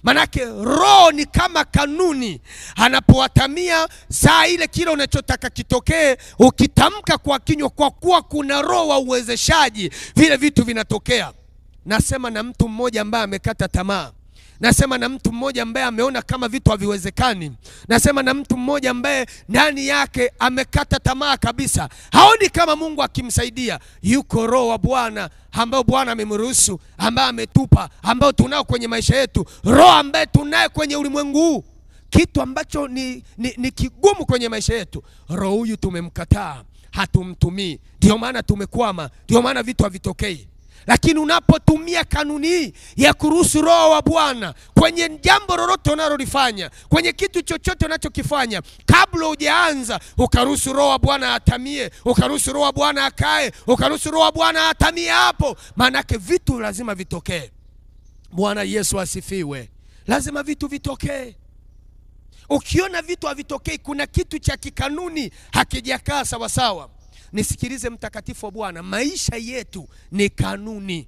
Manake roho ni kama kanuni, anapoatamia saa ile kile unachotaka kitokee, ukitamka kwa kinywa, kwa kuwa kuna roho wa uwezeshaji, vile vitu vinatokea. Nasema na mtu mmoja ambaye amekata tamaa. Nasema na mtu mmoja ambaye ameona kama vitu haviwezekani. Nasema na mtu mmoja ambaye ndani yake amekata tamaa kabisa, haoni kama Mungu akimsaidia. Yuko roho wa Bwana ambao Bwana amemruhusu, ambaye ametupa, ambao tunao kwenye maisha yetu, roho ambaye tunaye kwenye ulimwengu huu. Kitu ambacho ni kigumu kwenye maisha yetu, roho huyu tumemkataa, hatumtumii. Ndio maana tumekwama, ndio maana vitu havitokei. Lakini unapotumia kanuni hii ya kuruhusu roho wa Bwana kwenye jambo lolote unalolifanya, kwenye kitu chochote unachokifanya, kabla hujaanza ukaruhusu roho wa Bwana atamie, ukaruhusu roho wa Bwana akae, ukaruhusu roho wa Bwana atamie hapo, manake vitu lazima vitokee. Bwana Yesu asifiwe. Lazima vitu vitokee. Ukiona vitu havitokei, kuna kitu cha kikanuni hakijakaa sawa sawa. Nisikilize mtakatifu wa Bwana, maisha yetu ni kanuni.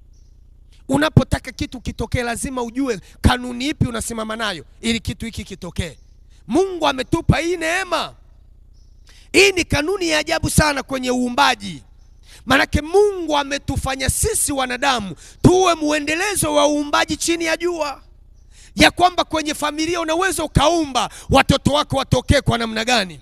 Unapotaka kitu kitokee, lazima ujue kanuni ipi unasimama nayo ili kitu hiki kitokee. Mungu ametupa hii neema. Hii ni kanuni ya ajabu sana kwenye uumbaji. Manake Mungu ametufanya sisi wanadamu tuwe muendelezo wa uumbaji chini ya jua. Ya kwamba kwenye familia unaweza ukaumba watoto wako watokee kwa namna gani.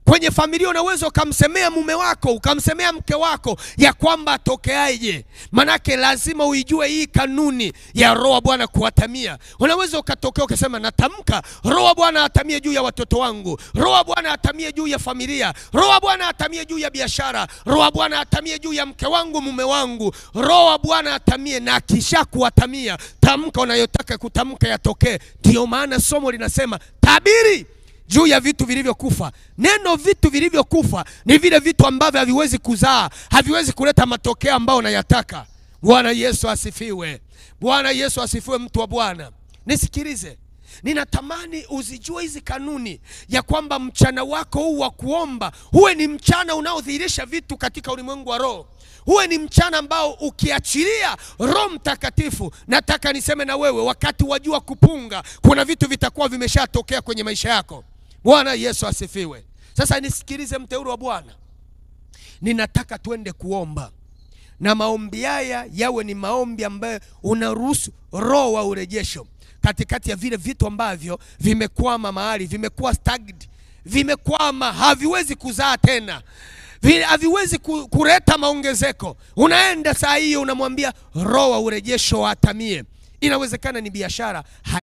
Kwenye familia unaweza ukamsemea mume wako, ukamsemea mke wako ya kwamba atokeaje. Manake lazima uijue hii kanuni ya roho wa Bwana kuatamia. Unaweza ukatokea ukasema, natamka roho wa Bwana atamie juu ya watoto wangu, roho wa Bwana atamie juu ya familia, roho wa Bwana atamie juu ya biashara, roho wa Bwana atamie juu ya mke wangu, mume wangu, roho wa Bwana atamie. Na kisha kuatamia, tamka unayotaka kutamka yatokee. Ndio maana somo linasema tabiri juu ya vitu vilivyokufa. Neno vitu vilivyokufa ni vile vitu ambavyo haviwezi kuzaa, haviwezi kuleta matokeo ambayo unayataka. Bwana Yesu asifiwe. Bwana Yesu asifiwe. Mtu wa Bwana, nisikilize. Ninatamani uzijue hizi kanuni, ya kwamba mchana wako huu wa kuomba huwe ni mchana unaodhihirisha vitu katika ulimwengu wa roho. Huwe ni mchana ambao ukiachilia Roho Mtakatifu, nataka niseme na wewe, wakati wajua kupunga, kuna vitu vitakuwa vimeshatokea kwenye maisha yako. Bwana Yesu asifiwe. Sasa nisikilize mteule wa Bwana. Ninataka tuende kuomba. Na maombi haya yawe ni maombi ambayo unaruhusu roho wa urejesho katikati ya vile vitu ambavyo vimekwama mahali, vimekuwa stagnant, vimekwama, haviwezi kuzaa tena, haviwezi kuleta maongezeko. Unaenda saa hiyo unamwambia roho wa urejesho atamie. Inawezekana ni biashara